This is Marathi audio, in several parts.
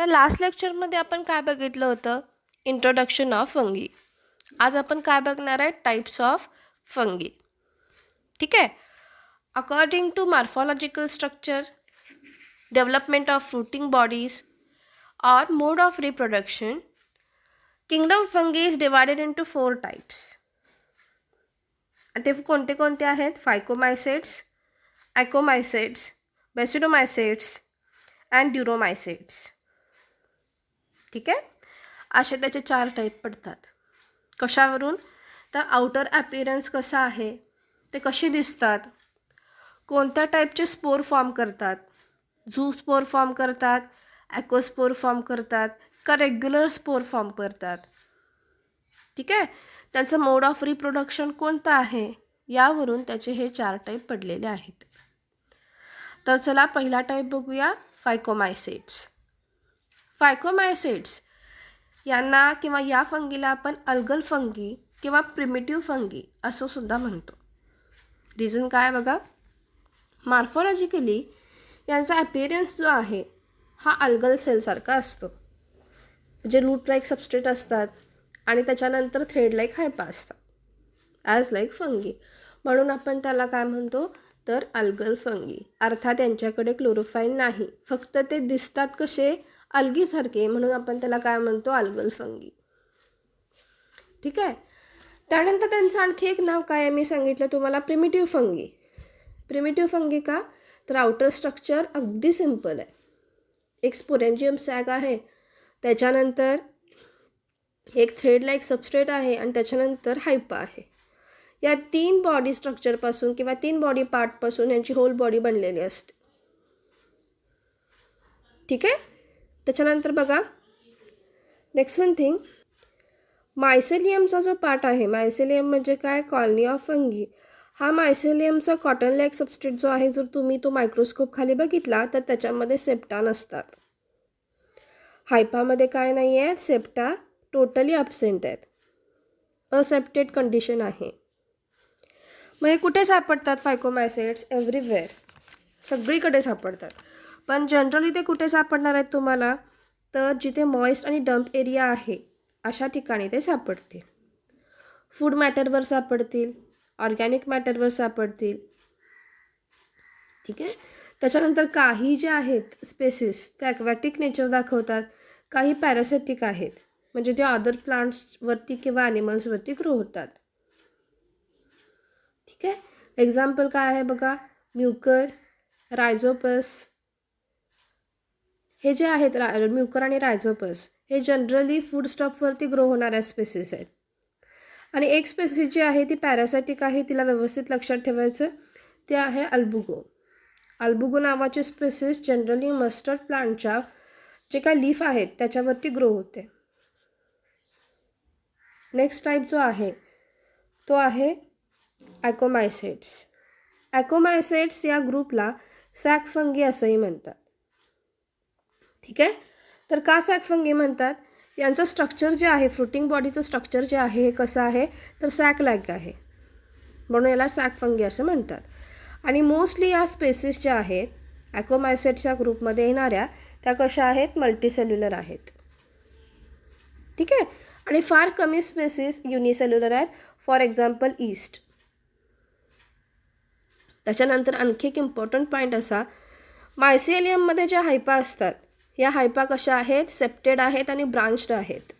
तर लास्ट लेक्चरमध्ये आपण काय बघितलं होतं? Introduction of fungi. आज आपण काय बघणार आहे? Types of fungi. ठीक आहे. According to morphological structure, development of fruiting bodies और mode of reproduction, kingdom fungi is divided into 4 types. ते कोणते कोणते आहेत? Phycomycetes, ascomycetes, basidiomycetes and deuteromycetes. ठीक आहे. असे त्याचे 4 टाईप पडतात. कशावरून? तर आउटर ॲपिअरन्स कसा आहे, ते कसे दिसतात, कोणत्या टाईपचे स्पोर फॉर्म करतात, झू स्पोर फॉर्म करतात, ॲकोस्पोर फॉर्म करतात का रेग्युलर स्पोर फॉर्म करतात. ठीक आहे. त्यांचं मोड ऑफ रिप्रोडक्शन कोणतं आहे, यावरून त्याचे हे 4 टाईप पडलेले आहेत. तर चला पहिला टाईप बघूया, फायकोमायसेट्स. फायकोमायसेट्स यांना किंवा या फंगीला आपण अल्गल फंगी किंवा प्रिमिटिव्ह फंगी असं सुद्धा म्हणतो. रिझन काय बघा, मॉर्फोलॉजिकली यांचा ॲपिअरन्स जो आहे हा अल्गल सेलसारखा असतो. जे रूट लाईक सबस्ट्रेट असतात आणि त्याच्यानंतर थ्रेड लाईक हायपा असतात ॲज लाईक फंगी. म्हणून आपण त्याला काय म्हणतो तर अल्गल फंगी. अर्थात त्यांच्याकडे क्लोरोफाईल नाही, फक्त ते दिसतात कसे, अल्गीसारखे, म्हणून आपण त्याला काय म्हणतो अल्गल फंगी. ठीक आहे. त्यानंतर त्यांचं आणखी एक नाव काय आहे मी सांगितलं तुम्हाला, प्रिमिटिव्ह फंगी. प्रिमिटिव्ह फंगी का, तर आउटर स्ट्रक्चर अगदी सिम्पल आहे. एक स्पोरेंजियम सॅग आहे, त्याच्यानंतर एक थ्रेड लाईक सबस्ट्रेट आहे आणि त्याच्यानंतर हायपा आहे. या 3 बॉडी स्ट्रक्चरपासून किंवा 3 बॉडी पार्टपासून यांची होल बॉडी बनलेली असते. ठीक आहे. त्याच्यानंतर बघा नेक्स्ट वन थिंग, मायसेलियमचा जो पार्ट आहे, मायसेलियम म्हणजे काय, कॉलनी ऑफ फंगी. हा मायसेलियमचा कॉटन लाईक सबस्ट्रेट जो आहे, जर तुम्ही तो मायक्रोस्कोप खाली बघितला तर त्याच्यामध्ये सेप्टा नसतात. हायपामध्ये काय नाही आहे, सेप्टा टोटली ॲब्सेंट आहेत, असेप्टेड कंडिशन आहे. मग हे कुठे सापडतात फायकोमायसेट्स? एव्हरीवेअर, सगळीकडे सापडतात. पण जनरली ते कुठे सापडणार आहेत तुम्हाला, तर जिथे मॉइस्ट आणि डम्प एरिया आहे अशा ठिकाणी ते सापडतील. फूड मॅटरवर सापडतील, ऑर्गॅनिक मॅटरवर सापडतील. ठीक आहे. त्याच्यानंतर काही जे आहेत स्पेसिस ते ॲक्वॅटिक नेचर दाखवतात, काही पॅरासिटिक आहेत, म्हणजे ते अदर प्लांट्सवरती किंवा ॲनिमल्सवरती ग्रो होतात. ठीक आहे. एक्झाम्पल काय आहे बघा, म्युकर, रायझोपस. हे जे आहेत म्युकर आणि रायझोपस हे जनरली फूड स्टॉफवरती ग्रो होणाऱ्या स्पेसिस आहेत. आणि एक स्पेसिस जी आहे ती पॅरासायटिक आहे, तिला व्यवस्थित लक्षात ठेवायचं, ते आहे अल्बुगो. अल्बुगो नावाचे स्पेसिस जनरली मस्टर्ड प्लांटच्या जे काय लीफ आहेत त्याच्यावरती ग्रो होते. नेक्स्ट टाईप जो आहे तो आहे ॲकोमायसेट्स. ॲकोमायसेट्स या ग्रुपला सॅक फंगी असंही म्हणतात. ठीक आहे. तर का सॅक फंगी म्हणतात, यांचं स्ट्रक्चर जे आहे, फ्रुटिंग बॉडीचं स्ट्रक्चर जे आहे हे कसं आहे, तर सॅक लाईक आहे, म्हणून याला सॅक फंगी असं म्हणतात. आणि मोस्टली या स्पेसिस ज्या आहेत ॲकोमायसेट्सच्या ग्रुपमध्ये येणाऱ्या त्या कशा आहेत, मल्टीसेल्युलर आहेत. ठीक आहे. आणि फार कमी स्पेसिस युनिसेल्युलर आहेत, फॉर एक्झाम्पल ईस्ट. त्याच्यानंतर आणखी एक इम्पॉर्टंट पॉईंट असा, मायसेलियममध्ये ज्या हायपा असतात या हायपा कशा आहेत, सेप्टेड आहेत आणि ब्रांच्ड आहेत.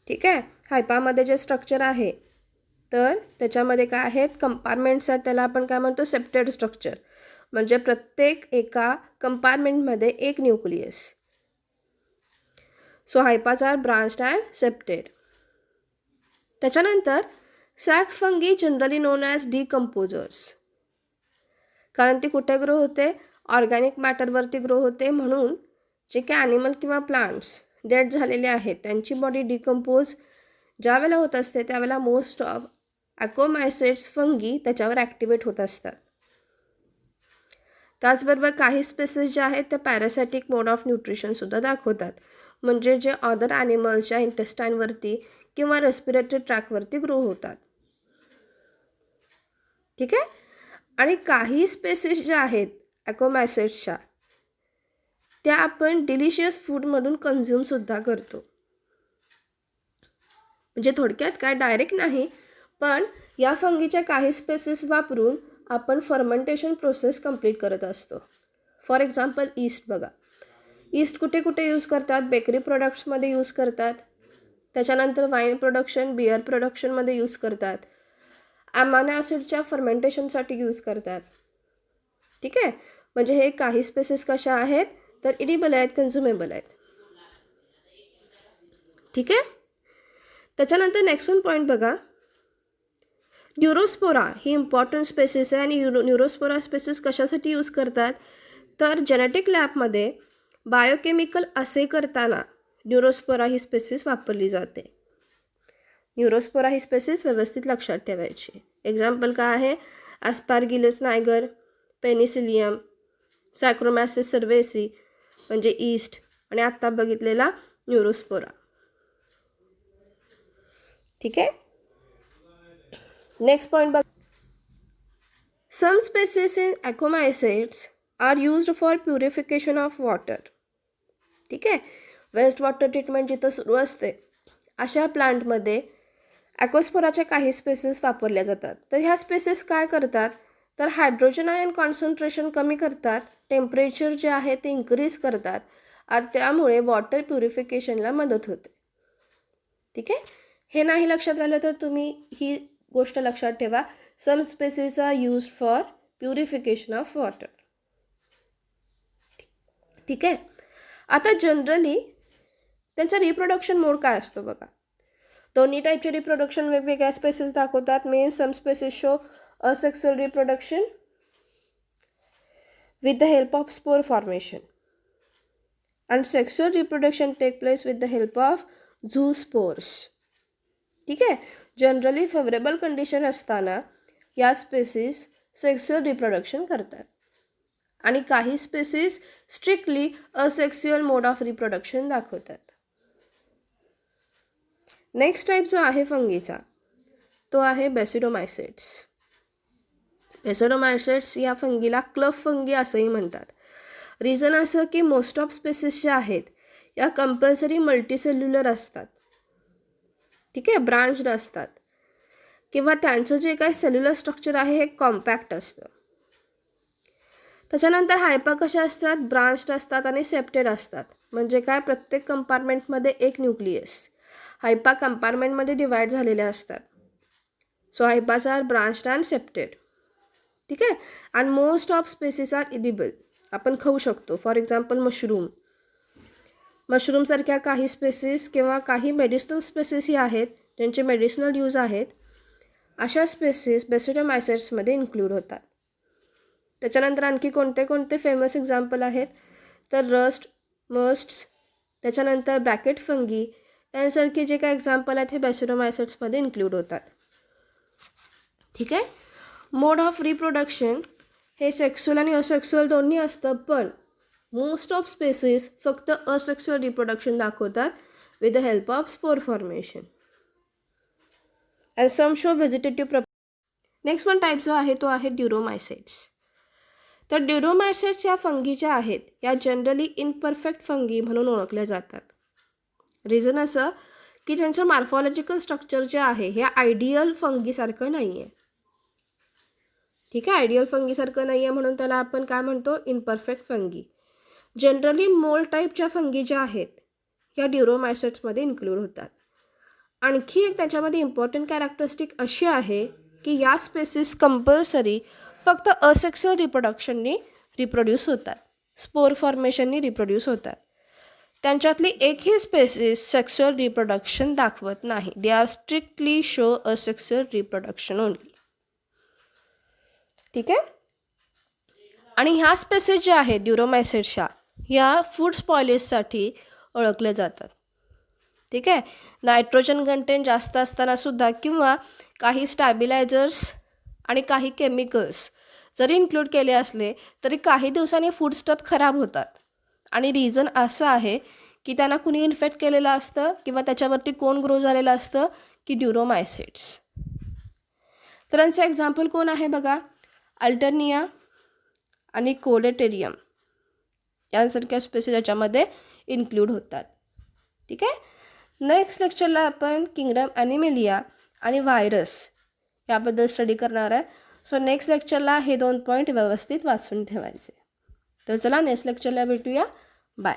ठीक आहे. हायपामध्ये जे स्ट्रक्चर आहे तर त्याच्यामध्ये काय आहेत, कंपार्टमेंट्स आहेत, त्याला आपण काय म्हणतो सेप्टेड स्ट्रक्चर, म्हणजे प्रत्येक एका कंपार्टमेंटमध्ये एक nucleus. So hyphae are branched and septate. त्याच्यानंतर sac fungi generally known as decomposers, कारण ती कुठे ग्रो होते, ऑर्गॅनिक मॅटरवरती ग्रो होते. म्हणून जे काही ॲनिमल किंवा प्लांट्स डेड झालेले आहेत त्यांची बॉडी डिकम्पोज ज्या वेळेला होत असते त्यावेळेला मोस्ट ऑफ ॲकोमायसेट्स फंगी त्याच्यावर ॲक्टिवेट होत असतात. त्याचबरोबर काही स्पेसिस जे आहेत ते पॅरासायटिक मोड ऑफ न्यूट्रिशनसुद्धा दाखवतात, म्हणजे जे अदर ॲनिमलच्या इंटेस्टाईनवरती किंवा रेस्पिरेटरी ट्रॅकवरती ग्रो होतात. ठीक आहे. आणि काही स्पेसिस ज्या आहेत ॲकोमायसेट्सच्या त्या आपण डिलिशियस फूडमधून कन्झ्युमसुद्धा करतो. म्हणजे थोडक्यात काय डायरेक्ट नाही, पण या फंगीच्या काही स्पेसिस वापरून आपण फर्मेंटेशन प्रोसेस कंप्लीट करत असतो. फॉर एक्झाम्पल ईस्ट बघा. ईस्ट कुठे कुठे यूज करतात? बेकरी प्रोडक्ट्समध्ये यूज करतात. त्याच्यानंतर वाईन प्रोडक्शन, बिअर प्रोडक्शनमध्ये यूज करतात. अमायनो ॲसिडच्या फर्मेंटेशनसाठी यूज करतात. ठीक आहे. म्हणजे हे काही स्पेसिस कशा आहेत? तर इडिबल आहेत, कन्झ्युमेबल आहेत. ठीक आहे. त्याच्यानंतर नेक्स्ट वन पॉईंट बघा. न्यूरोस्पोरा ही इम्पॉर्टंट स्पेसिस आहे. आणि न्यूरोस्पोरा स्पेसिस कशासाठी यूज करतात? तर जेनेटिक लॅबमध्ये बायोकेमिकल असे करताना न्यूरोस्पोरा ही स्पेसिस वापरली जाते. न्यूरोस्पोरा ही स्पेसिस व्यवस्थित लक्षात ठेवायची. एक्झाम्पल काय आहे? ॲस्पारगिलस नायगर, पेनिसिलियम, सॅक्रोमॅसिस सर्वेसी म्हणजे ईस्ट, आणि आत्ता बघितलेला न्यूरोस्पोरा. ठीक आहे. नेक्स्ट पॉईंट बघ. Some species in ascomycetes are used for purification of water. ठीक आहे. वेस्ट वॉटर ट्रीटमेंट जिथं सुरू असते अशा प्लांटमध्ये ॲकोस्पोराच्या काही स्पेसिस वापरल्या जातात. तर ह्या स्पेसिस काय करतात? तर हायड्रोजन आयन कॉन्सन्ट्रेशन कमी करतात, टेम्परेचर जे आहे ते इन्क्रीज करतात, आणि त्यामुळे वॉटर प्युरिफिकेशनला मदत होते. ठीक आहे. हे नाही लक्षात राहिलं तर तुम्ही ही गोष्ट लक्षात ठेवा. Some species are use for purification of water. ठीक आहे. आता जनरली त्यांचा रिप्रोडक्शन मोड काय असतो बघा. दोन्ही टाईपचे रिप्रोडक्शन वेगवेगळ्या स्पेसिस दाखवतात. Main some species show asexual reproduction with the help of spore formation, and sexual reproduction take place with the help of zoospores. ठीक आहे. जनरली फेवरेबल कंडिशन असताना या स्पेसिस सेक्सुअल रिप्रोडक्शन करतात, आणि काही species strictly asexual mode of reproduction दाखवतात. नेक्स्ट टाईप जो आहे फंगीचा तो आहे बेसिडोमायसेट्स. बेसिडोमायसेट्स या फंगीला क्लब फंगी असंही म्हणतात. रिझन असं की मोस्ट ऑफ स्पेसिस ज्या आहेत या कंपल्सरी मल्टीसेल्युलर असतात. ठीक आहे. ब्रांच्ड असतात, किंवा त्यांचं जे काही सेल्युलर स्ट्रक्चर आहे हे कॉम्पॅक्ट असतं. त्याच्यानंतर हायपा कशा असतात? ब्रांच्ड असतात आणि सेप्टेड असतात. म्हणजे काय? प्रत्येक कंपार्टमेंटमध्ये एक न्यूक्लियस. हायपा कंपार्टमेंटमध्ये डिवाइड झालेले असतात. So hyphae are branched and septate. ठीक आहे. And most of species are edible. आपण खाऊ शकतो. फॉर एक्झाम्पल मशरूमसारख्या काही स्पेसिस किंवा काही मेडिसिनल स्पेसिसही आहेत ज्यांचे मेडिसिनल यूज आहेत. अशा स्पेसिस बेसिडोमायसेट्समध्ये इन्क्लूड होतात. त्याच्यानंतर आणखी कोणते कोणते फेमस एक्झाम्पल आहेत? तर रस्ट, मस्ट्स, त्याच्यानंतर ब्रॅकेट फंगी यांसारखे जे काही एक्झाम्पल आहेत हे बेसिडोमायसेट्समध्ये इन्क्लूड होतात. ठीक आहे. मोड ऑफ रिप्रोडक्शन हे सेक्सुअल आणि असेक्सुअल दोन्ही असतं, पण मोस्ट ऑफ स्पेसिस फक्त असेक्सुअल रिप्रोडक्शन दाखवतात with the help of spore formation. And some show vegetative next one type जो आहे तो आहे ड्युरोमायसेट्स. तर ड्युरोमायसेट्स या फंगी ज्या आहेत या जनरली इनपरफेक्ट फंगी म्हणून ओळखल्या जातात. रिझन असं की त्यांचं मॉर्फॉलॉजिकल स्ट्रक्चर जे आहे हे आयडियल फंगीसारखं नाही आहे. ठीक आहे. आयडियल फंगीसारखं नाही आहे म्हणून त्याला आपण काय म्हणतो? Imperfect fungi. जनरली मोल्ड टाईपच्या फंगी ज्या आहेत या ड्युरोमायसेट्समध्ये इन्क्लूड होतात. आणखी एक त्याच्यामध्ये इम्पॉर्टंट कॅरेक्टरिस्टिक अशी आहे की या स्पेसिस कंपल्सरी फक्त असेक्सुअल रिप्रोडक्शननी रिप्रोड्यूस होतात, स्पोर फॉर्मेशननी रिप्रोड्यूस होतात. त्यांच्यातली एकही स्पेसिस सेक्सुअल रिप्रोडक्शन दाखवत नाही. They are strictly show asexual reproduction only. ठीक आहे. आणि ह्या स्पेसिस ज्या आहेत ड्युरोमायसेट्सच्या या फूड स्पॉइलेजसाठी ओळखले जातात. ठीक आहे. नायट्रोजन कंटेंट जास्त असताना सुद्धा किंवा काही स्टॅबिलायझर्स आणि काही केमिकल्स जरी इन्क्लूड केले असले तरी काही दिवसांनी फूड स्टफ खराब होतात. आणि रिझन असं आहे की त्यांना कुणी इन्फेक्ट केलेलं असतं किंवा त्याच्यावरती कोण ग्रो झालेलं असतं की ड्युरोमायसेट्स. तर यांचं एक्झाम्पल कोण आहे बघा? अल्टरनिया आणि कोलेटेरियम. यांसारख्या स्पेसीज याच्यामध्ये इन्क्लूड होतात. ठीक आहे. नेक्स्ट लेक्चरला आपण किंगडम ॲनिमेलिया आणि व्हायरस याबद्दल स्टडी करणार आहे. सो नेक्स्ट लेक्चरला हे 2 पॉईंट व्यवस्थित वाचून ठेवायचे. तर चला नेक्स्ट लेक्चरला भेटूया. बाय.